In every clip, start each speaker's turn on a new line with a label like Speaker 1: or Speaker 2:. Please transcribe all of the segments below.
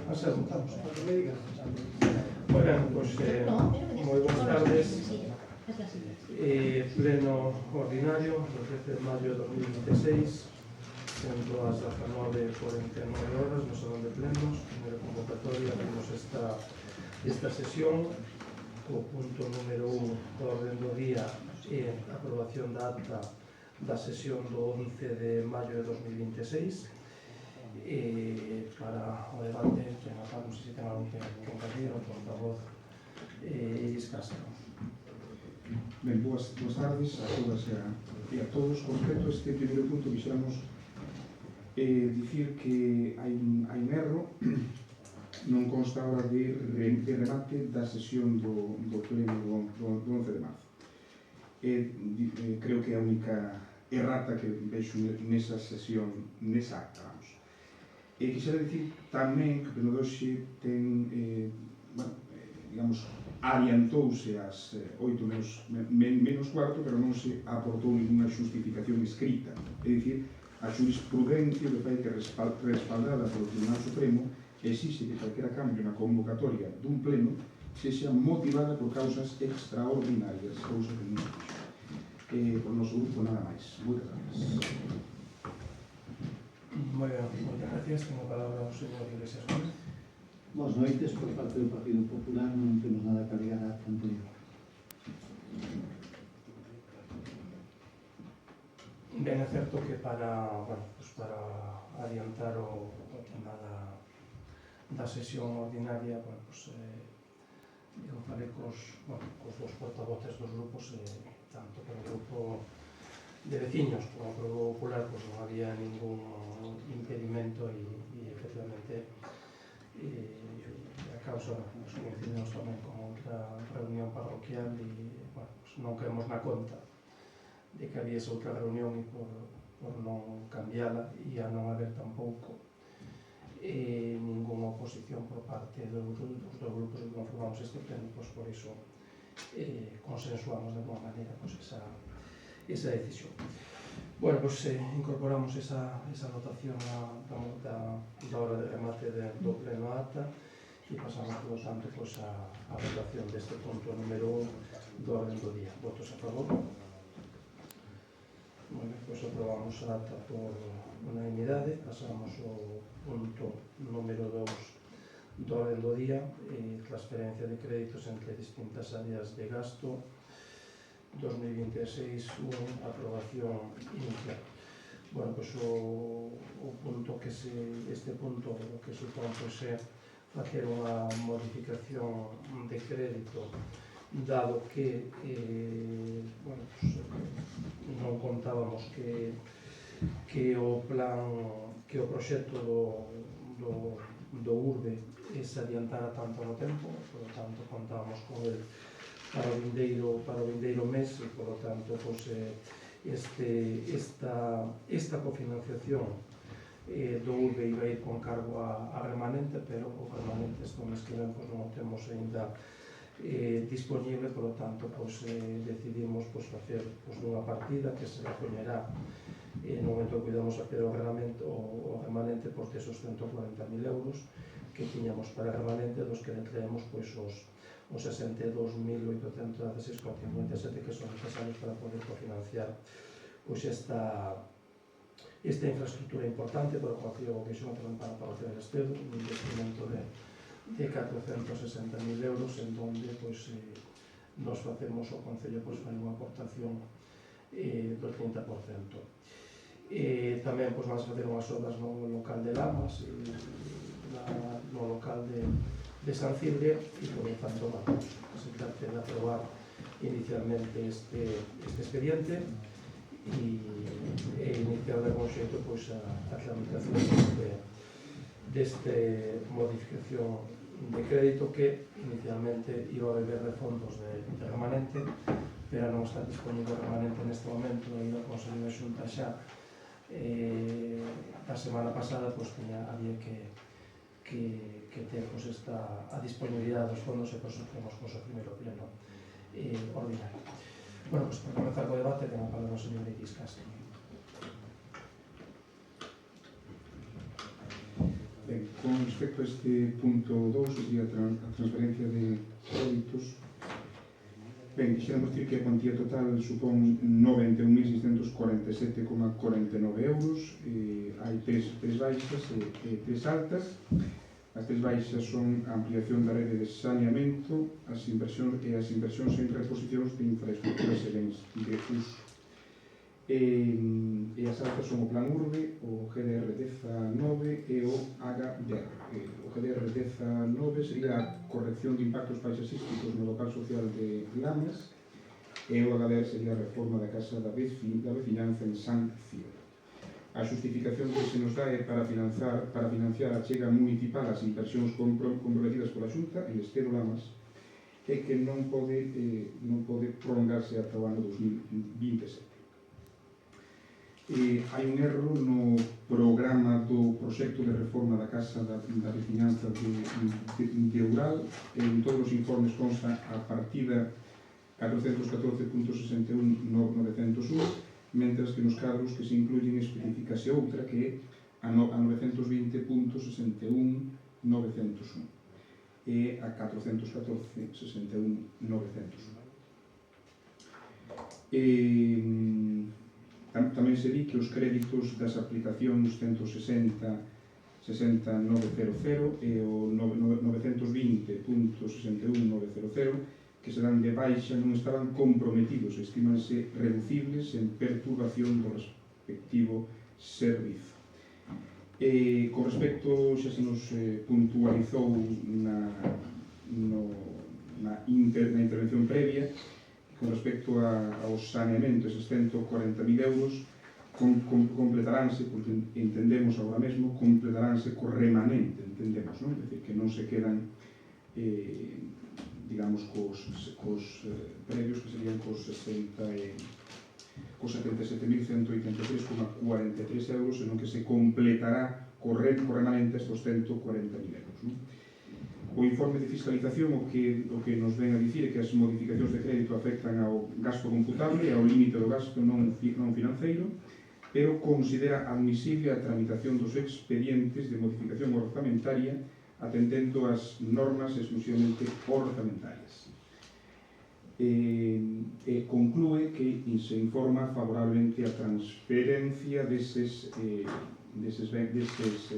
Speaker 1: Asentamos. Moi ben, pois, moi boas tardes. Pleno ordinario, do 13 de maio de 2026, sendo as 19:49 horas no salón de plenos, primeira convocatoria, abrimos esta sesión. O punto número 1 do orden do día é a aprobación da acta da sesión do 11 de maio de 2026. Para o debate, non sei se ten algo que engadir, o portavoz Iris Castro.
Speaker 2: Ben, boas tardes a todas e a todos. Con respecto a este primeiro punto, quixéramos dicir que hai un erro. Non consta ahora de remate da sesión do pleno do 11 de marzo. Creo que é a única errata que vexo nesa sesión, nesa acta, vamos. Quixera dicir tamén que o pleno de hoxe ten, digamos, adiantouse ás 8 menos cuarto, pero non se aportou ninguna xustificación escrita. É dicir, a xurisprudencia de fai que respaldada polo Tribunal Supremo exixe que calquera cambio na convocatoria dun pleno sexa motivada por causas extraordinarias, cousa que non fixo. Por noso grupo nada máis. Moitas gracias.
Speaker 1: Moi ben, moitas gracias. Tengo a palabra o señor Iglesias Gómez.
Speaker 3: Boas noites, por parte do Partido Popular non temos nada que alegar a acta anterior.
Speaker 1: Ben, é certo que para adiantar o tema da sesión ordinaria, eu falei cos dous portavoces dos grupos, tanto pelo grupo de veciños como polo Grupo Popular, non había ningún impedimento e efectivamente a causa nos coincidimos tamén con outra reunión parroquial e non quedamos na conta de que había esa outra reunión e por non cambiala e a non haber tampouco ninguna oposición por parte dos grupos que conformamos este pleno, por iso consensuamos de alguma maneira esa decisión. Bueno, incorporamos esa anotación da hora de remate do pleno acta e pasamos, por lo tanto, a votación deste punto número 1 do orden do día. Votos a favor? Moi ben, aprobamos a acta por unanimidade. Pasamos ao punto número 2 do orden do día, transferencia de créditos entre distintas áreas de gasto 2026, aprobación inicial. Bueno, este punto o que supón é facer unha modificación de crédito, dado que non contábamos que o proxecto do URBE se adiantara tanto no tempo, por lo tanto contábamos con el para o vindeiro mes e, por lo tanto, esta cofinanciación do URBE iba a ir con cargo a remanente, pero o remanente este mes que ven non o temos ainda disponible, por lo tanto decidimos facer nunha partida que se poñerá no momento que podamos facer o remanente por esos 140.000 euros que tiñamos para remanente, dos que entreemos os 62.816,57 que son necesarios para poder cofinanciar esta infraestructura importante para o Concello de Xunta tamén para o Parroquia de Estedo, un investimento de 460.000 euros, en donde nos facemos o Concello fai unha aportación do 30%. Tamén vamos a facer unhas obras no local de Lamas, no local de San Cilio, e por lo tanto se trata de aprobar inicialmente este expediente e iniciar de algún xeito a tramitación deste modificación de crédito que inicialmente iba a beber de fondos de remanente, pero non está disponible remanente neste momento e o Consello de Xunta xa a semana pasada había que ter a disponibilidade dos fondos e por eso temos o primeiro pleno ordinario. Bueno, para comenzar co debate, ten a palabra o señor Iris Castro.
Speaker 2: con respecto a este punto 2, que sería a transferencia de créditos, ben, quixéramos dicir que a cuantía total supón 91.647,49 euros. Hai tres baixas e tres altas. As tres baixas son a ampliación da rede de saneamento, as inversións en reposicións de infraestructuras e bens de uso. E as altas son o Plan Urbe, o GDR 19 e o HDR. O GDR 19 sería a corrección de impactos paisaxísticos no local social de Lamas, e o HDR sería a reforma da Casa da Veciñanza en San Ciro. A xustificación que se nos dá é para financiar a chega municipal as inversións comprometidas pola Xunta en Estero Lamas, e que non pode prolongarse ata o ano 2027. Hai un erro no programa do proxecto de reforma da Casa da Veciñanza de Ural. En todos os informes consta a partida 414.61.901, mentras que nos cadros que se incluyen especificase outra, que é a 920.61.901 e a 414.61.901. Tamén se di que os créditos das aplicacións 160.900 e o 920.61.900, que se dan de baixa, non estaban comprometidos, estimanse reducibles en perturbación do respectivo servizo. Con respecto, xa se nos puntualizou na intervención previa, con respecto aos saneamentos, esos 140.000 euros completaránse, porque entendemos agora mesmo, completaránse co remanente, entendemos, non? É dicir, que non se quedan digamos, cos previos, que serían cos 77.183,43 euros, senón que se completará co remanente estos 140.000 euros. Non? O informe de fiscalización o que nos ven a dicir é que as modificacións de crédito afectan ao gasto computable e ao límite do gasto non financeiro, pero considera admisible a tramitación dos expedientes de modificación orzamentaria atendendo as normas exclusivamente orzamentarias. Conclúe que se informa favorablemente a transferencia deses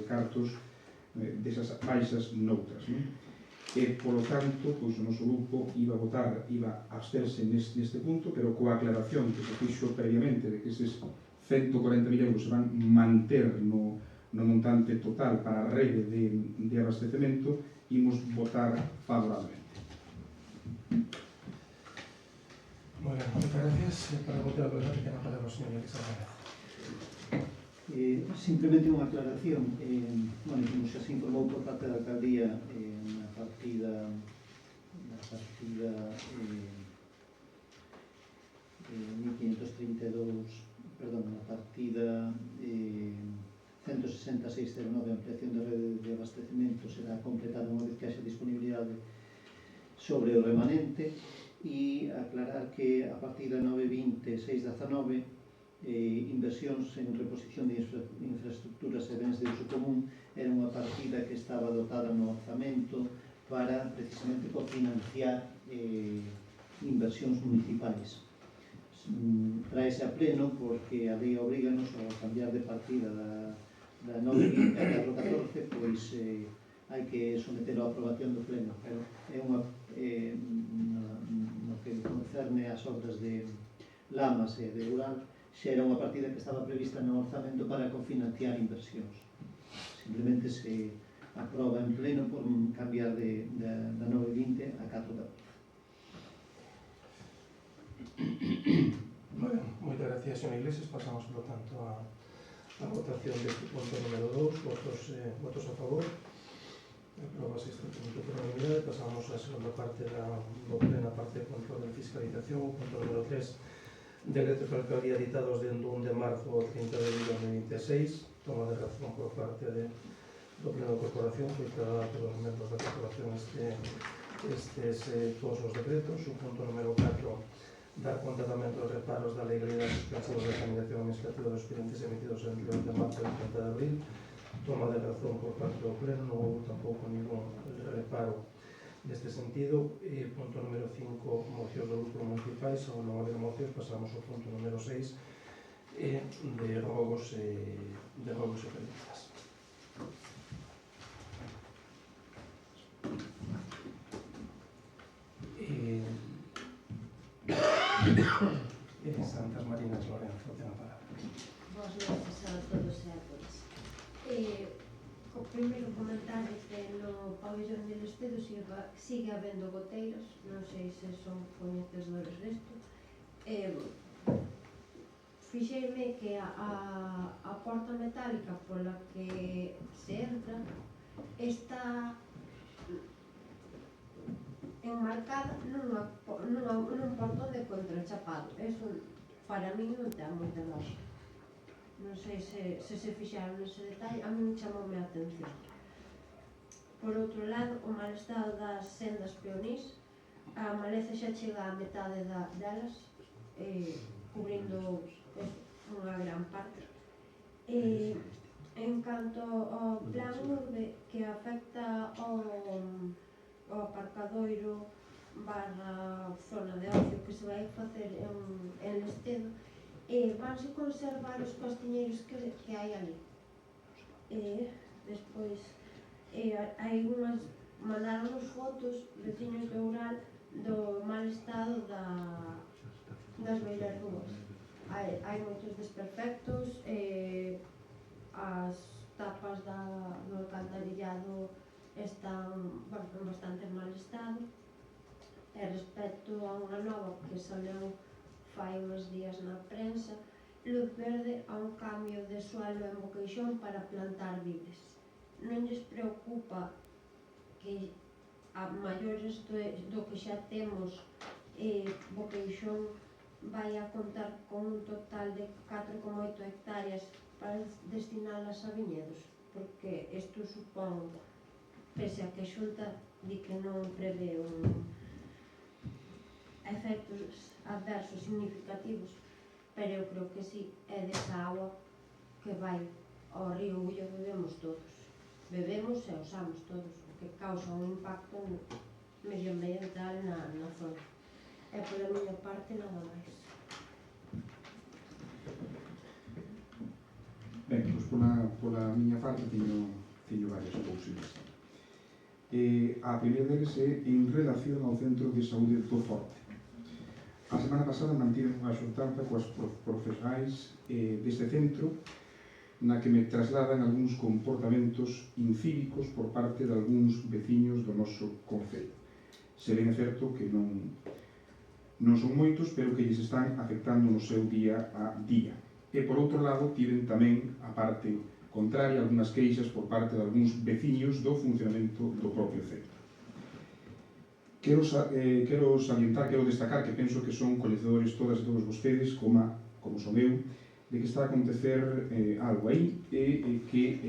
Speaker 2: cartos, desas baixas noutras. E, polo tanto, o noso grupo iba a absterse neste punto, pero coa aclaración que se fixo previamente de que eses 140.000 euros se van manter no montante total para a rede de abastecemento, imos votar favorablemente.
Speaker 1: Muy bien, muchas gracias. Para votar, tiene la palabra el señor Elizabeth.
Speaker 3: Simplemente unha aclaración. Como xa se informou por parte da alcaldía na partida 1532, perdón, na partida 16609, a ampliación da rede de abastecemento será completada unha vez que haxa disponibilidade sobre o remanente, e aclarar que a partida 920.619, inversións en reposición de infraestructuras e bens de uso común, era unha partida que estaba dotada no orzamento para precisamente cofinanciar inversións municipais. Traese a pleno porque a lei obriganos a cambiar de partida da 920 a 414, pois hai que sometelo a aprobación do pleno, pero é unha no que concerne as obras de Lamas e de Ural, xa era unha partida que estaba prevista no orzamento para cofinanciar inversións. Simplemente se aproba en pleno por cambiar da 920 a 414.
Speaker 1: Bueno, moitas gracias, señor Iglesias. Pasamos, por lo tanto, a votación deste punto número 2. Votos a favor. Aprobase este punto por unanimidade. Pasamos á segunda parte da plena parte de control de fiscalización. O punto número 3. Decretos da alcaldía editados de 1 de marzo ao 30 de abril de 2026. Toma de razón por parte do pleno da corporación. Foi tratado pelos membros da corporación todos os decretos. O punto número 4. Dar conta tamén dos reparos da legalidade suspensivos da tramitación administrativa dos expedientes emitidos entre 1 de marzo e 30 de abril. toma de razón por parte do Pleno, non houve tampouco ningún reparo neste sentido. Punto número 5, mocións do grupo municipais. Ao non haber mocións, pasamos ao punto número 6, de rogos e preguntas. Santas Marinas Lorenzo, ten a palabra.
Speaker 4: Boas noites a todos e a todas. O primeiro comentario que no pabellón de Lestedo sigue habendo goteiros, non sei se son coñecedores desto. Fixeime que a porta metálica pola que se entra está enmarcada nun portón de contrachapado. Eso para mí non ten moita lógica. Non sei se fixaron ese detalle, a mí chamoume a atención. Por outro lado, o mal estado das sendas peonís, a maleza xa chega á metade delas, cubrindo unha gran parte. En canto ao plan urbe que afecta ao aparcadoiro barra zona de ocio que se vai facer en Lestedo, vanse conservar os castiñeiros que hai ali. Despois, hai unhas, mandaron fotos veciños de Oural do mal estado das beiras rúas. Hai moitos desperfectos, as tapas do alcantarillado están en bastante mal estado, e respecto a unha nova que saleu fai uns días na prensa, luz verde a un cambio de suelo en Boqueixón para plantar vides. Non lles preocupa que a maiores do que xa temos, Boqueixón vai a contar con un total de 4,8 hectáreas para destinalas a viñedos, porque isto supón, pese a que a Xunta di que non prevé efectos adversos significativos, pero eu creo que sí, é desa agua que vai ao río Ullo, bebemos todos. Bebemos e usamos todos, o que causa un impacto medioambiental na zona. E pola miña parte nada máis.
Speaker 2: Ben, pois pola miña parte teño varias cousinas. A primeira deles é en relación ao Centro de Saúde do Forte. A semana pasada mantiven unha xuntanza coas profesionais deste centro, na que me trasladan algúns comportamentos incívicos por parte de algúns veciños do noso concello. Se ben é certo que non son moitos, pero que lles están afectando no seu día a día. E, por outro lado, tiven tamén a parte contraria algunhas queixas por parte de algúns veciños do funcionamento do propio centro. Quero salientar, quero destacar que penso que son coñecedores todas e todos vostedes, como son eu, de que está a acontecer algo aí e que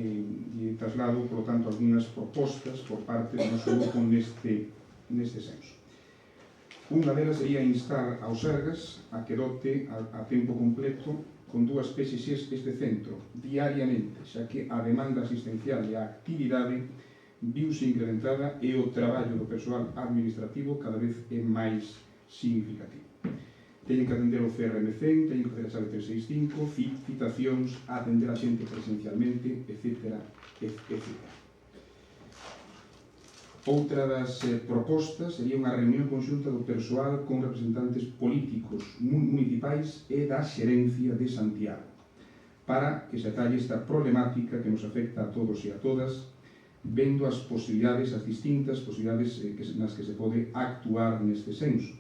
Speaker 2: traslado, por lo tanto, algunhas propostas por parte do noso grupo neste senso. Unha delas sería instar aos Sergas a que dote a tempo completo con 2 PSX este centro diariamente, xa que a demanda asistencial e a actividade viuse incrementada e o traballo do persoal administrativo cada vez é máis significativo. Teñen que atender o CRM100, teñen que facer a chave 365, citacións, atender a xente presencialmente, etc. Outra das propostas sería unha reunión conxunta do persoal con representantes políticos municipais e da xerencia de Santiago para que se atalle esta problemática que nos afecta a todos e a todas, vendo as posibilidades, as distintas posibilidades nas que se pode actuar neste senso,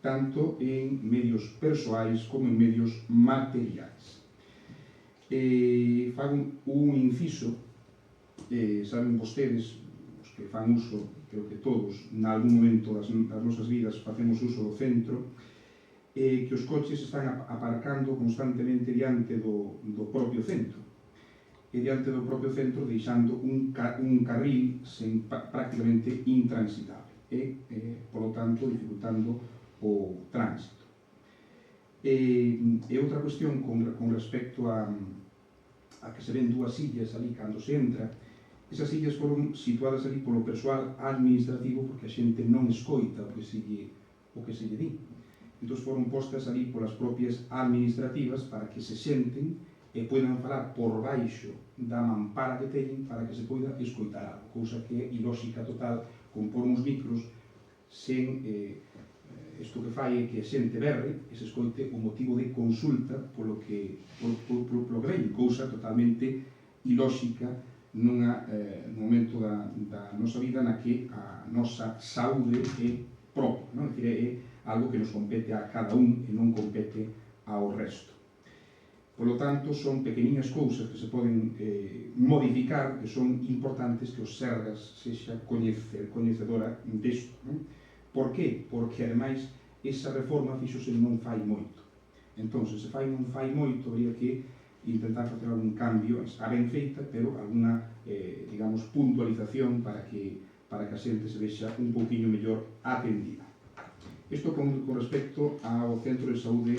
Speaker 2: tanto en medios persoais como en medios materiais. Fago un inciso, saben vostedes, os que fan uso, creo que todos, nalgún momento das nosas vidas facemos uso do centro, que os coches están aparcando constantemente diante do propio centro. E diante do propio centro deixando un carril prácticamente intransitable e, polo tanto, dificultando o tránsito. E outra cuestión con respecto a a que se ven dúas sillas ali cando se entra. Esas sillas foron situadas ali polo persoal administrativo porque a xente non escoita o que se lle di. Entón foron postas ali polas propias administrativas para que se senten e poidan falar por baixo da mampara que teñen para que se poida escoitar algo, cousa que é ilóxica total con por uns micros sen isto que fai é que a xente berre e se escoite o motivo de consulta polo que veñen, cousa totalmente ilóxica nun momento da nosa vida na que a nosa saúde é propia, non? É dicir, é algo que nos compete a cada un e non compete ao resto. Por lo tanto, son pequeniñas cousas que se poden modificar, que son importantes que os Sergas sexa coñecedora desto. Por qué? Porque, ademais, esa reforma fixose non fai moito. Entón, se fai non fai moito, habría que intentar facer algún cambio, está ben feita, pero alguna, digamos, puntualización para que a xente se vexa un pouquinho mellor atendida. Isto con respecto ao Centro de Saúde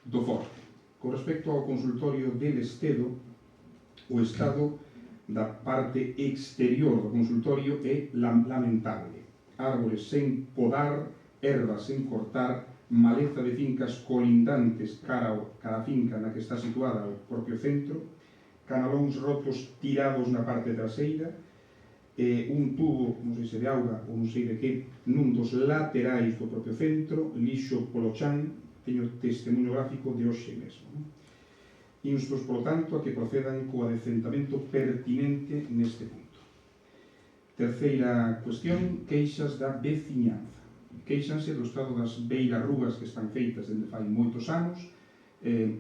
Speaker 2: do Forte. Con respecto ao consultorio del Estedo, o estado da parte exterior do consultorio é lamentable. Árbores sen podar, ervas sen cortar, maleza de fincas colindantes cara a finca na que está situada o propio centro, canalóns rotos tirados na parte traseira, un tubo, non sei se de auga ou non sei de que, nun dos laterais do propio centro, lixo polo chan, teño testemunho gráfico de hoxe mesmo. Instos, polo tanto, a que procedan co adecentamento pertinente neste punto. Terceira cuestión, queixas da veciñanza. Queixanse do estado das beirarrúas que están feitas dende fai moitos anos, en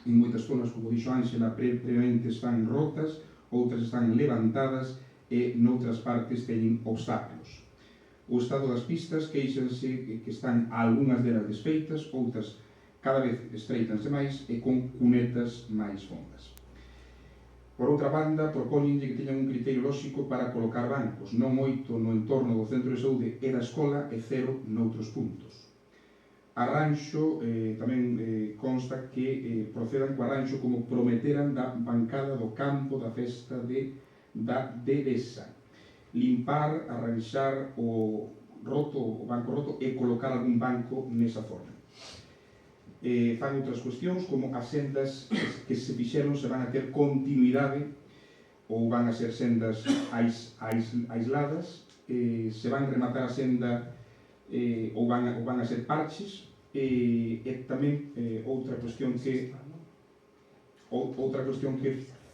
Speaker 2: moitas zonas, como dixo Ángela, previamente están rotas, outras están levantadas e noutras partes teñen obstáculos. O estado das pistas, queixanse que están algunhas delas desfeitas, outras cada vez estreitanse máis e con cunetas máis fondas. Por outra banda, propóñenlle que teñan un criterio lóxico para colocar bancos, non moito no entorno do centro de saúde e da escola e cero noutros puntos. Arranxo, tamén consta que procedan co arranxo como prometeran da bancada do campo da festa da Devesa. Limpar, arranxar o banco roto e colocar algún banco nesa forma. Fan outras cuestións como as sendas que se fixeron se van a ter continuidade ou van a ser sendas aisladas, se van rematar a senda ou van a ser parches, e tamén outra cuestión que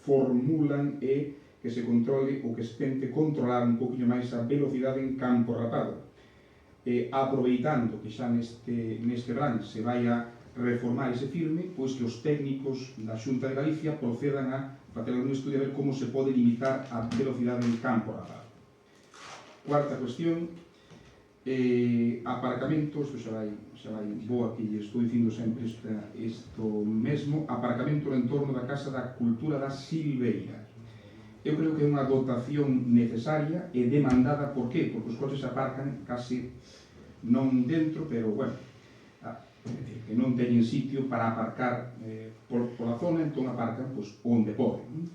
Speaker 2: formulan é que se controle ou que se tente controlar un poquinho máis a velocidade en campo rapado, aproveitando que xa neste verán se vai a reformar ese firme, pois que os técnicos da Xunta de Galicia procedan a facer algún estudio a ver como se pode limitar a velocidade en campo rapado. Cuarta cuestión, aparcamentos, xa vai boa que lle estou dicindo sempre isto mesmo, aparcamento no entorno da Casa da Cultura da Silveira. Eu creo que é unha dotación necesaria e demandada, por qué? Porque os coches aparcan casi non dentro, pero, bueno, que non teñen sitio para aparcar pola zona, entón aparcan onde poden.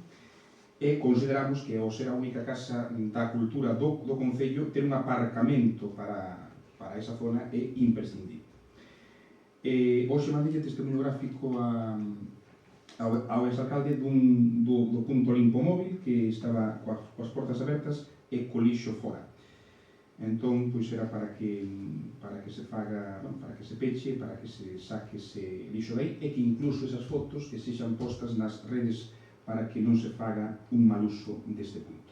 Speaker 2: E consideramos que, ao ser a única casa da cultura do Concello, ter un aparcamento para esa zona é imprescindible. Hoxe mandille testemunho gráfico ao exalcalde do punto limpo móvil que estaba coas portas abertas e co lixo fora. Entón, pois era para que se faga, para que se peche, para que se saque ese lixo dai e que incluso esas fotos que sexan postas nas redes para que non se faga un mal uso deste punto.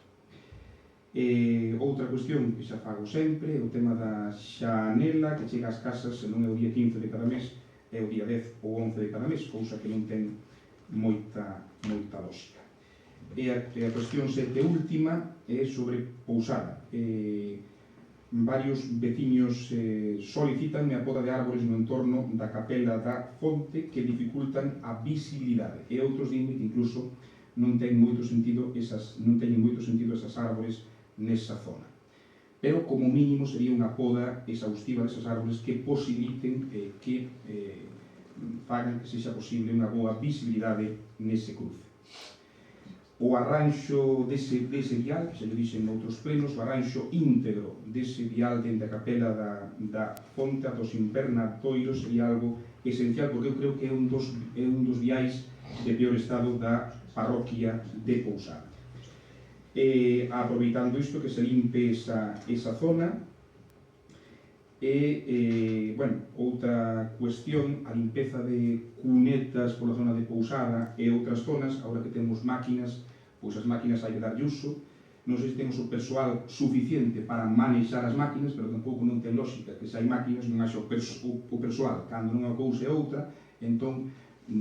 Speaker 2: Outra cuestión que xa fago sempre é o tema da xanela que chega ás casas, se non é o día 15 de cada mes, é o día 10 ou 11 de cada mes, cousa que non ten moita lógica. E a cuestión sete última é sobre Pousada. Varios veciños solicitanme a poda de árbores no entorno da capela da fonte que dificultan a visibilidade e outros dinme que incluso non teñen moito sentido esas árbores nesa zona. Pero como mínimo sería unha poda exhaustiva desas árbores que posibiliten que fagan que sexa posible unha boa visibilidade nese cruce. O arranxo dese vial, que se le dixen noutros plenos, o arranxo íntegro dese vial dende a capela da Fonte dos Invernadoiros sería algo esencial, porque eu creo que é un dos viais de peor estado da parroquia de Pousada. Aproveitando isto, que se limpe esa zona. Outra cuestión, a limpeza de cunetas pola zona de Pousada e outras zonas. Agora que temos máquinas, pois as máquinas hai que darlle uso. Non sei se temos o persoal suficiente para manexar as máquinas, pero tampouco non ten lógica que se hai máquinas non haxa o persoal. Cando unha cousa e outra, entón,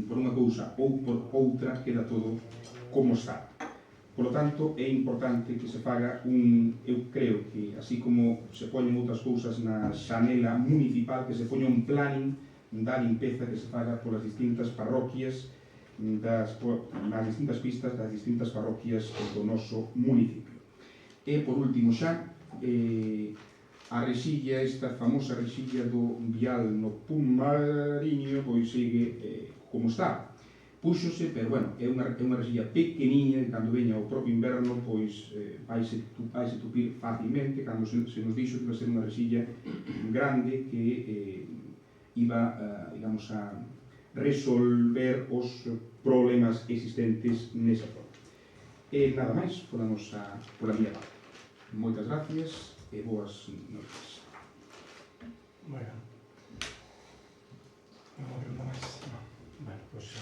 Speaker 2: por unha cousa ou por outra, queda todo como está. Por lo tanto, é importante que se faga eu creo que, así como se poñen outras cousas na xanela municipal, que se poña un planning da limpeza que se faga polas distintas parroquias, nas distintas pistas das distintas parroquias do noso municipio. E, por último xa, a rexilla, esta famosa rexilla do vial no Pumariño, pois sigue como está. Púxose, pero, bueno, é unha rexilla pequeniña, e cando veña o propio inverno, pois vaise tupir facilmente. Cando se nos dixo que iba a ser unha rexilla grande que iba, digamos, a resolver os problemas existentes nesa zona. E nada máis pola miña parte. Moitas gracias e boas noites.
Speaker 1: Bueno, non hai nada máis. Bueno, pois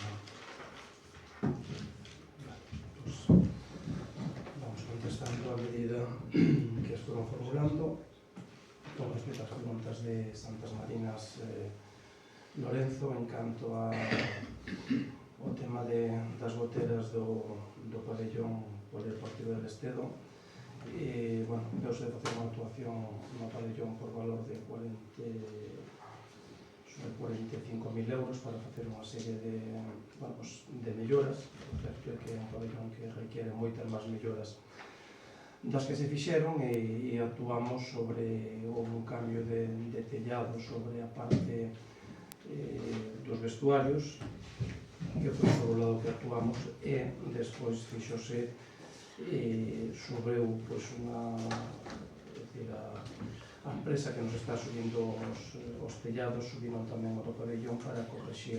Speaker 1: vamos contestando a medida que as foron formulando. Con respecto ás preguntas de Santas Marinas Lorenzo, en canto ao tema das goteras do pabellón polideportivo del Estedo, bueno, veuse de facer unha actuación no pabellón por valor de 45.000 euros para facer unha serie de melloras. O certo é que é un pabellón que requiere moitas máis melloras das que se fixeron, e actuamos sobre un cambio de tellado sobre a parte dos vestuarios, que foi sobre o lado que actuamos, e despois fixose sobreu a empresa que nos está subindo os tellados, subiron tamén o pabellón para correxir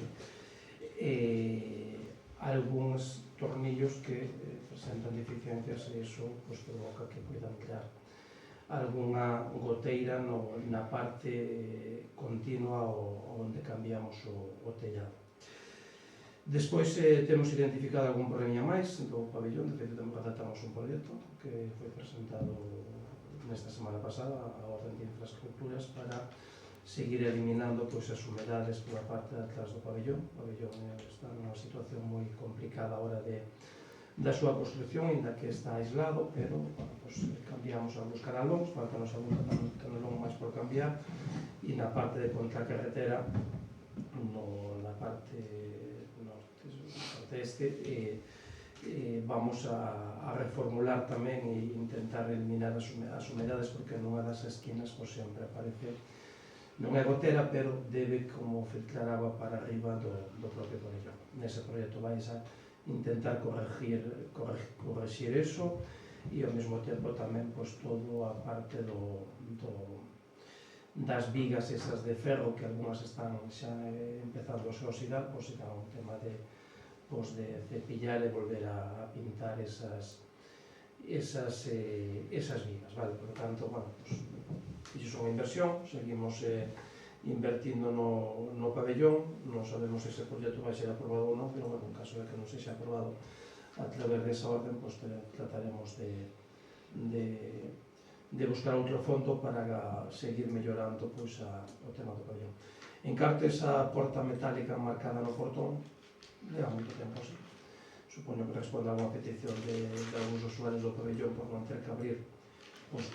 Speaker 1: algúns tornillos que presentan deficiencias, e iso provoca que poidan crear algunha goteira na parte continua onde cambiamos o tellado. Despois temos identificado algún problema máis do pabellón. De feito, adaptamos un proxecto que foi presentado nesta semana pasada a Orden de Infraestructuras para seguir eliminando as humedades pola parte de atrás do pabellón. O pabellón está nunha situación moi complicada a hora da súa construcción, ainda que está aislado, pero cambiamos algúns canalóns, faltanos algún canalón máis por cambiar, e na parte de contracarretera, na parte este, vamos a reformular tamén e intentar eliminar as humedades, porque nunha das esquinas sempre aparece, non é gotera, pero debe como filtrar agua para arriba do propio pabellón. Nese proxecto vais a intentar corregir eso, e ao mesmo tempo tamén todo a parte das vigas esas de ferro, que algunhas están xa empezando a se oxidar, será un tema de cepillar e volver a pintar esas vigas, vale? Por lo tanto, iso é unha inversión, seguimos invertindo no pabellón. Non sabemos se ese proxecto vai ser aprobado ou non, pero, en caso de que non sexa aprobado a través desa orden, trataremos de buscar outro fondo para seguir mellorando o tema do pabellón. En canto a esa porta metálica marcada no portón, leva moito tempo así. Supoño que responde a unha petición de algúns usuarios do pabellón por non ter que abrir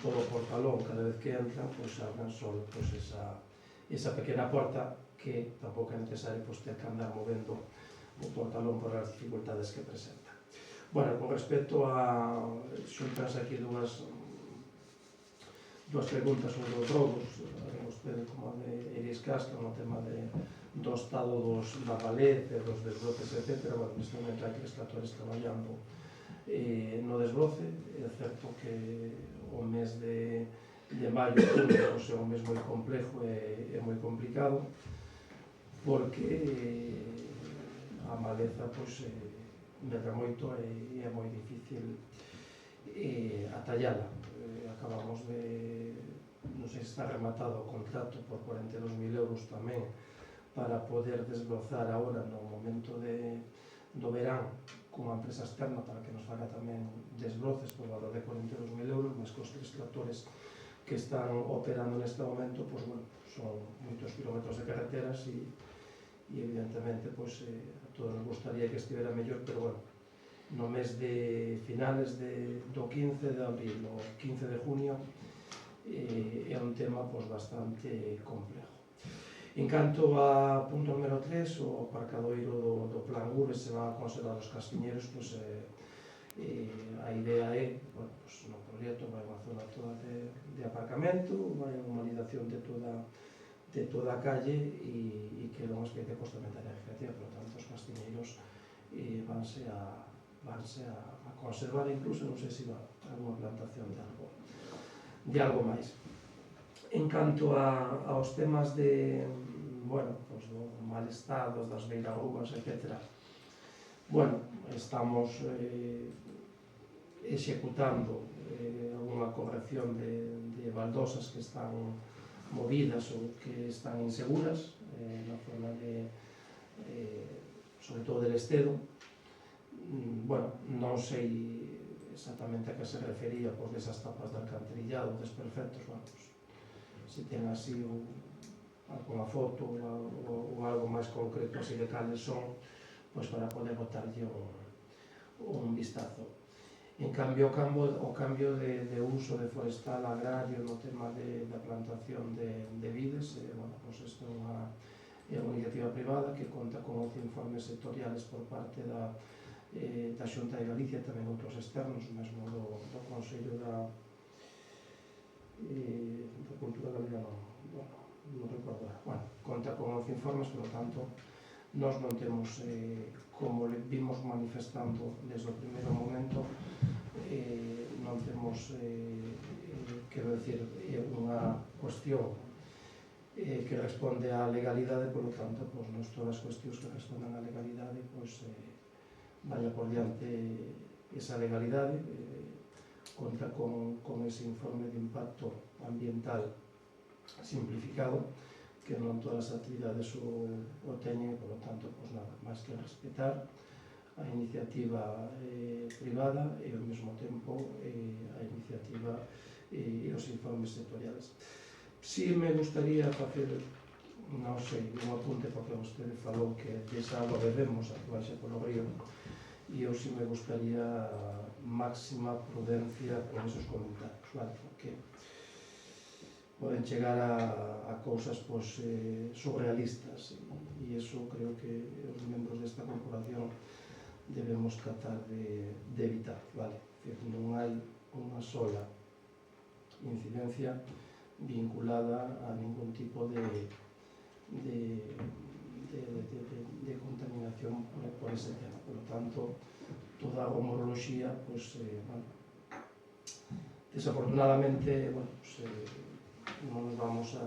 Speaker 1: todo o portalón cada vez que entran, abran só esa pequena porta, que tampouco é necesario ter que andar movendo o portalón por as dificultades que presenta. Bueno, con respecto a xuntas aquí dúas dúas preguntas sobre os roubos, vostede como a de Iris Castro, no tema do estado dos navalez, dos desbroces, etc. Bueno, neste momento hai 3 tractores traballando no desbroce. É certo que o mes de maio é un mes moi complejo e moi complicado, porque a maleza medra moito e é moi difícil atallala. Acabamos de, non sei se está rematado o contrato por 42.000 euros tamén para poder desbrozar agora no momento do verán cunha empresa externa para que nos faga tamén desbroces por valor de 42.000 euros, mas cos 3 tractores que están operando neste momento, bueno, son moitos kilómetros de carreteras e evidentemente a todos nos gustaría que estivera mellor, pero bueno, no mes de finales do 15 de abril ou 15 de junio é un tema bastante complejo. En canto a punto número 3, o aparcadoiro do Plan URBE se van a conservar os castiñeiros, a idea é, no proxecto vai unha zona toda de aparcamento, vai unha humanización de toda a calle e queda unha especie postamentaria recreativa, por lo tanto os castiñeiros vanse a conservar, incluso non sei se va a unha plantación de algo máis. En canto aos temas do mal estado, das beirarrúas, etc. Bueno, estamos executando unha corrección de baldosas que están movidas ou que están inseguras na zona sobre todo del Estedo. Bueno, non sei exactamente a que se refería desas tapas de alcantarillado, desperfectos, se ten así alguna foto ou algo máis concreto así de cales son, para poder botarlle un vistazo. En cambio, o cambio de uso de forestal agrario no tema da plantación de vides, isto é unha iniciativa privada que conta con 11 informes sectoriales por parte da Xunta de Galicia e tamén outros externos, mesmo do Consello da Cultura Galega, non recordo. Conta con 11 informes, por lo tanto, nós non temos, como vimos manifestando desde o primeiro momento, non temos, quero dicir, unha cuestión que responde á legalidade, por lo tanto, nos todas as cuestións que respondan á legalidade, vaya por diante esa legalidade, conta con ese informe de impacto ambiental simplificado, que non todas as actividades o teñen, por lo tanto, máis que respetar a iniciativa privada e ao mesmo tempo a iniciativa e os informes sectoriales. Si me gustaría facer, non sei, un apunte, porque vostede falou que desa agua bebemos a que baixa polo río, e eu si me gustaría máxima prudencia con esos comentarios, porque poden chegar a cousas surrealistas, e iso creo que os membros desta corporación debemos tratar de evitar, non hai unha sola incidencia vinculada a ningún tipo de contaminación por ese tema. Por lo tanto, toda a rumoroloxía, desafortunadamente, non nos vamos a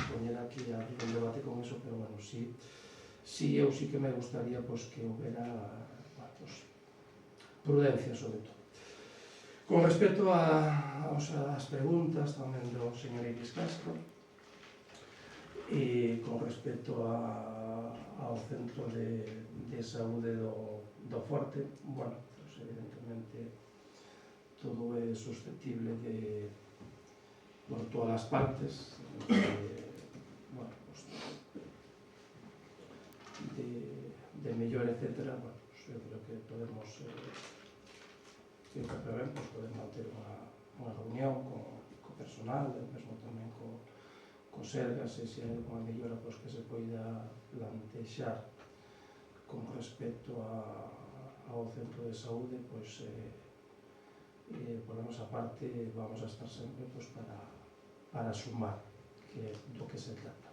Speaker 1: poñer aquí a abrir un debate con eso, pero eu sí que me gustaría que houbera prudencia, sobre todo. Con respecto ás preguntas tamén do señor Iris Castro, e con respecto ao centro de saúde do Forte, evidentemente todo é susceptible por todas as partes de mellor, etc. Eu creo que podemos manter unha reunión co personal, mesmo tamén co Sergas, e se hai unha mellora que se poida plantexar con respecto ao centro de saúde, por a nosa parte vamos a estar sempre para sumar, que é do que se trata.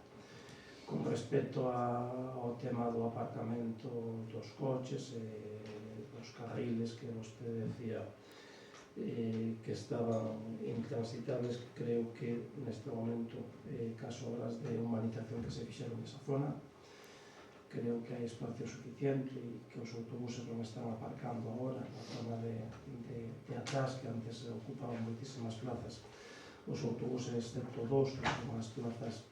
Speaker 1: Con respecto ao tema do aparcamento dos coches e dos carriles que vostede decía que estaban intransitables, creo que neste momento, cas obras de humanización que se fixeron nesa zona, creo que hai espacio suficiente e que os autobuses non están aparcando agora na zona de atrás, que antes ocupaban moitísimas plazas. Os autobuses, excepto dos, que son as plazas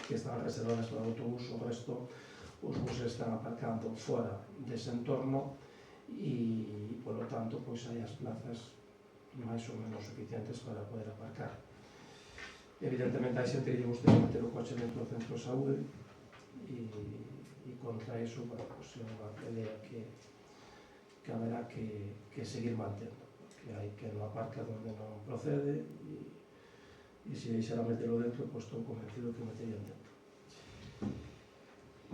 Speaker 1: que están reservadas para o autobús, o resto, os buses están aparcando fora dese entorno e, polo tanto, pois hai as plazas máis ou menos suficientes para poder aparcar. Evidentemente, hai xente que lle gusta meter o coche dentro do centro de saúde e contra iso, bueno, pues, é unha pelea que haberá que seguir mantendo, porque hai que non aparca donde non procede e se deixara meterlo dentro, pues, estou convencido que o meterían dentro.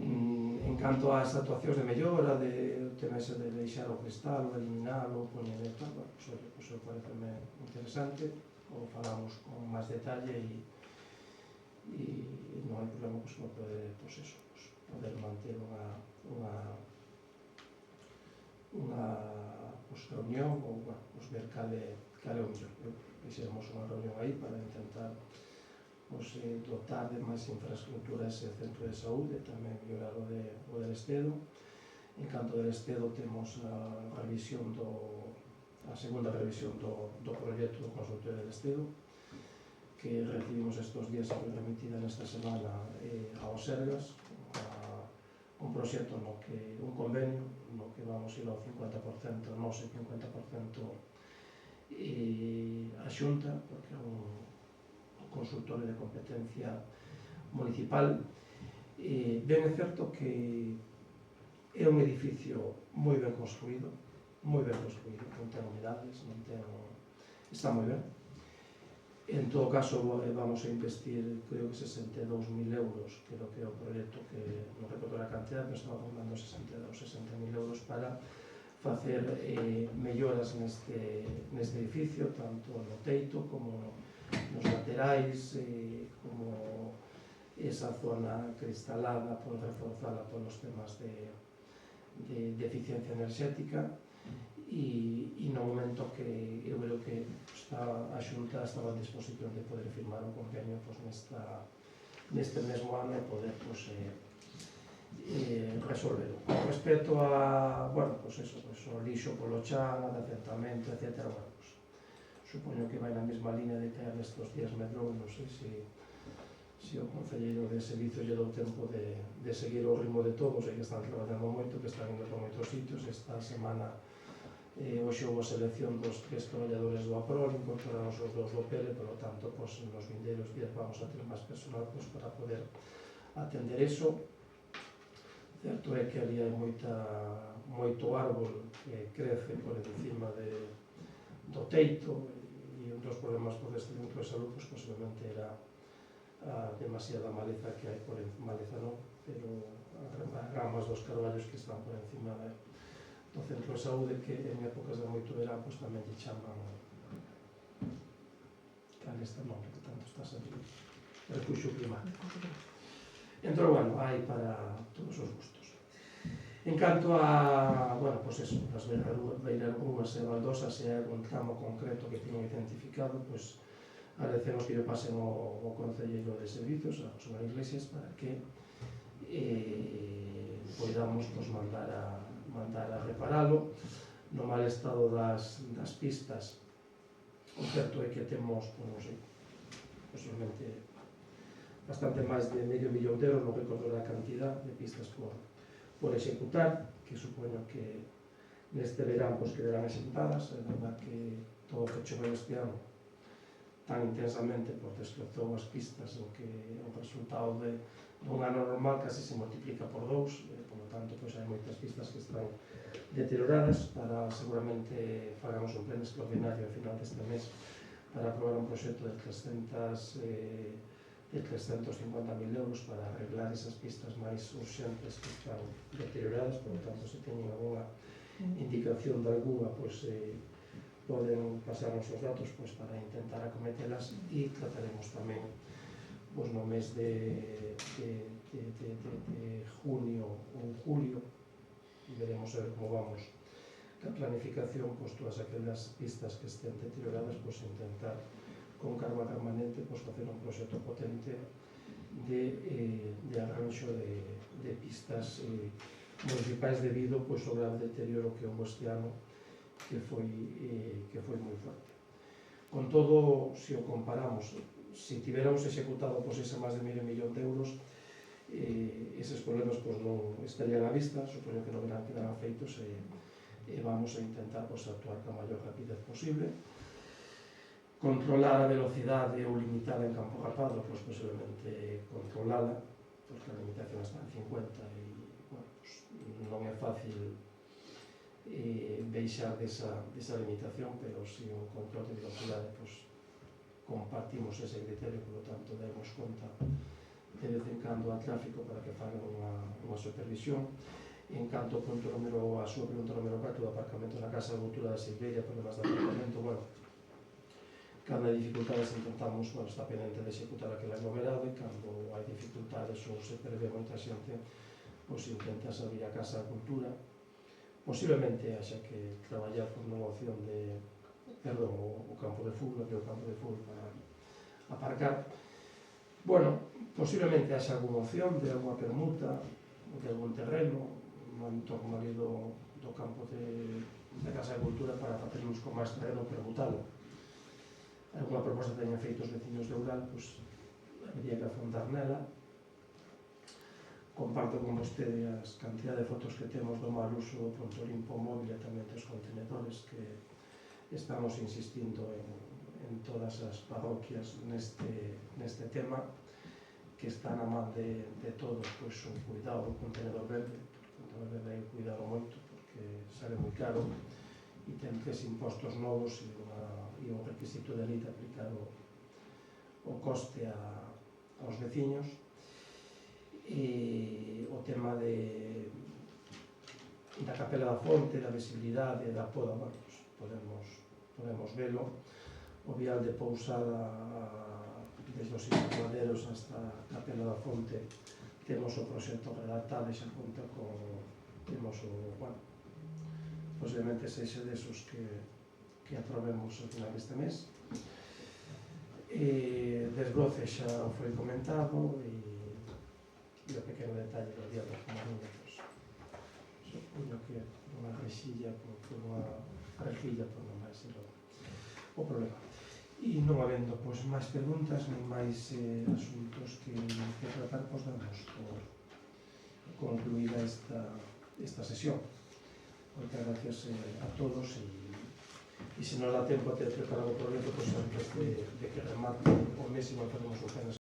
Speaker 1: En canto ás actuacións de mellora, o tema ese de deixar o cristal, o eliminalo, poñer e tal, bueno, pues, eso pareceme interesante, o falamos con máis detalle e non hai problema, pues, non poder, pues, eso, poder manter unha reunión ou ver cal é o mellor. Fixemos unha reunión aí para intentar dotar de máis infraestructura ese centro de saúde, tamén mellorar o de Lestedo. En canto de Lestedo temos a segunda revisión do proxecto do consultorio de Lestedo, que recibimos estes días, foi remitida nesta semana ao Sergas, un proxecto un convenio no que vamos ir ao 50% nos e 50% a Xunta, porque é un consultorio de competencia municipal. Ben é certo que é un edificio moi ben construído, non ten humedades, está moi ben. En todo caso, vamos a investir, creo que 62.000 euros, creo que é o proxecto que non recordo a cantidad, pero estaba rondando 60.000 euros para facer melloras neste edificio, tanto no teito como nos laterais, como esa zona cristalada, por reforzala polos temas de eficiencia enerxética. E no momento que eu creo que a Xunta estaba en disposición de poder firmar un convenio neste mesmo ano e poder resolverlo. Con respecto a, o lixo polo chan, a decentamento, etc., supoño que vai na mesma línea de que nestes días medrou, non sei se o concelleiro de servicios lle dou tempo de seguir o ritmo de todos, e que están traballando moito, que están indo por moitos sitios. Esta semana hoxe houve a selección dos 3 traballadores do APROL, incorporamos os 2 do PELE, por lo tanto, nos vindeiros días vamos a ter máis personal para poder atender eso. Certo é que ali hai moito árbol que crece por encima do teito, e un dos problemas deste centro de salud posiblemente era a demasiada maleza que hai por encima, maleza non, pero as ramas dos carballos que están por encima do centro de saúde, que en épocas de moito verán tamén lle chaman este nome que tanto está sempre, refuxio climático. Entón, hai para todos os gustos. En canto a, as beirarrúas e baldosas, se hai algún tramo concreto que teño identificado, agradecemos que yo pasen ao concelleiro de servicios, a José María Iglesias, para que podamos mandar a reparalo. No mal estado das pistas, o certo é que temos, posiblemente bastante máis de medio millón de euros, non recordo a cantidad de pistas por executar, que supoño que neste verán quedarán executadas. É verdad que todo o que choveu este ano tan intensamente destrozou as pistas, o que o resultado dun ano normal casi se multiplica por 2, por lo tanto hai moitas pistas que están deterioradas. Seguramente fagamos un pleno extraordinario a final deste mes para aprobar un proxecto de 350.000 euros para arreglar esas pistas máis urxentes que están deterioradas. Por lo tanto, se teñen alguna indicación de alguna, poden pasarnos os datos pois, para intentar acometelas e trataremos tamén pois, no mes de junio ou julio e veremos a ver como vamos ca planificación, pois todas aquelas pistas que estén deterioradas, pois intentar con carga permanente pois, facer un proxecto potente de arranxo de pistas municipais debido pois, ao gran deterioro que houve este ano que foi moi forte. Con todo, se o comparamos, se tiveramos executado pois, ese máis de medio millón de euros, eses problemas pois, non estarían á vista, supoño que non verán quedarán feitos e vamos a intentar pois, actuar con a maior rapidez posible. Controlar a velocidade ou limitala en campo rapado, pois posiblemente controlala, porque a limitación está en 50 e bueno, pois, non é fácil deixar desa limitación, pero si un control de velocidade pois, compartimos ese criterio, por lo tanto demos conta de vez en cando a tráfico para que fagan unha supervisión. En canto ao punto a súa pregunta número 4 do aparcamento na Casa de Cultura da Silveira, problemas de aparcamento, bueno, cando hai dificultades intentamos, bueno, está pendente de executar aquel aglomerado e cando hai dificultades ou se perde moita xente, pois intentas abrir a Casa de Cultura. Posiblemente haxa que traballar por unha opción de, perdón, o campo de fútbol, que é o campo de fútbol para aparcar. Bueno, posiblemente haxa alguna opción de alguna permuta, de algún terreno, en torno ali do campo da Casa de Cultura para facernos con máis terreno permutado. Alguna proposta que teñan feito os veciños de Oural, pois habería que afondar nela. Comparto con vostede as cantidades de fotos que temos do mal uso do punto limpo móvil e tamén dos contenedores que estamos insistindo en todas as parroquias neste tema que está na man de todos pois, o cuidado do contenedor verde. O contenedor verde hai que cuidado moito porque sale moi caro e ten 3 impostos novos e o requisito de lei de aplicar o coste aos veciños. E o tema da Capela da Fonte, da visibilidade, da poda, bueno, pues podemos velo. O vial de Pousada desde os Invernaderos hasta a Capela da Fonte temos o proxecto redactado e xa conta temos bueno, posiblemente sexa desos que aprobemos ao final deste mes. Desbroce xa foi comentado e o pequeno detalle do día dos comunicados. Supoño que unha rejilla por non vai ser o problema. E non habendo pois, máis preguntas nem máis asuntos que tratar, pois damos por concluída esta sesión. Moitas gracias a todos e se nos dá tempo a ter preparado o proxecto, pois antes de que remate o mes igual faremos un